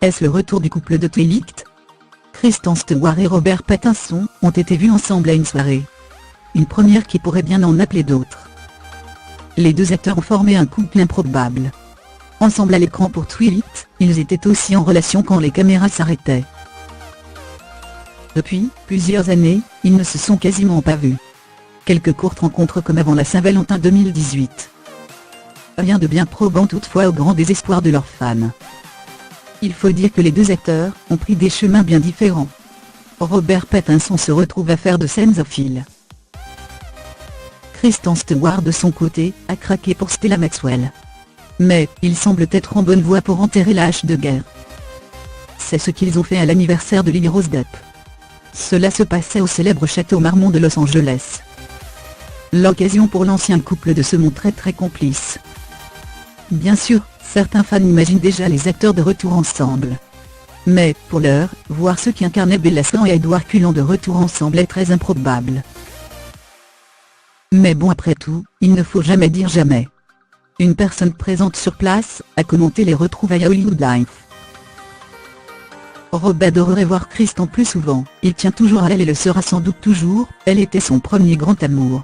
Est-ce le retour du couple de Twilight? Kristen Stewart et Robert Pattinson ont été vus ensemble à une soirée. Une première qui pourrait bien en appeler d'autres. Les deux acteurs ont formé un couple improbable. Ensemble à l'écran pour Twilight, ils étaient aussi en relation quand les caméras s'arrêtaient. Depuis plusieurs années, ils ne se sont quasiment pas vus. Quelques courtes rencontres comme avant la Saint-Valentin 2018. Rien de bien probant toutefois au grand désespoir de leurs fans. Il faut dire que les deux acteurs ont pris des chemins bien différents. Robert Pattinson se retrouve à faire de scènes au fil. Kristen Stewart de son côté a craqué pour Stella Maxwell. Mais il semble être en bonne voie pour enterrer la hache de guerre. C'est ce qu'ils ont fait à l'anniversaire de Lily Rose Depp. Cela se passait au célèbre château Marmont de Los Angeles. L'occasion pour l'ancien couple de se montrer très complice. Bien sûr, certains fans imaginent déjà les acteurs de retour ensemble. Mais, pour l'heure, voir ceux qui incarnaient Bella Swan et Edward Cullen de retour ensemble est très improbable. Mais bon, après tout, il ne faut jamais dire jamais. Une personne présente sur place a commenté les retrouvailles à Hollywood Life. Rob adorerait voir Kristen plus souvent, il tient toujours à elle et le sera sans doute toujours, elle était son premier grand amour.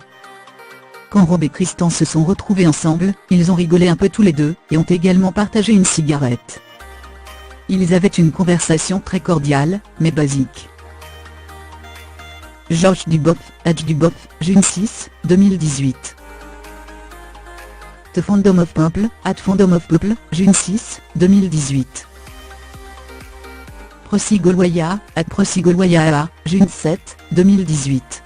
Quand Rob et Kristen se sont retrouvés ensemble, ils ont rigolé un peu tous les deux, et ont également partagé une cigarette. Ils avaient une conversation très cordiale, mais basique. George Duboff, @Duboff, June 6, 2018. The Fandom of People, @Fandom of People, June 6, 2018. Prosigolwaya, @Prosigolwaya, June 7, 2018.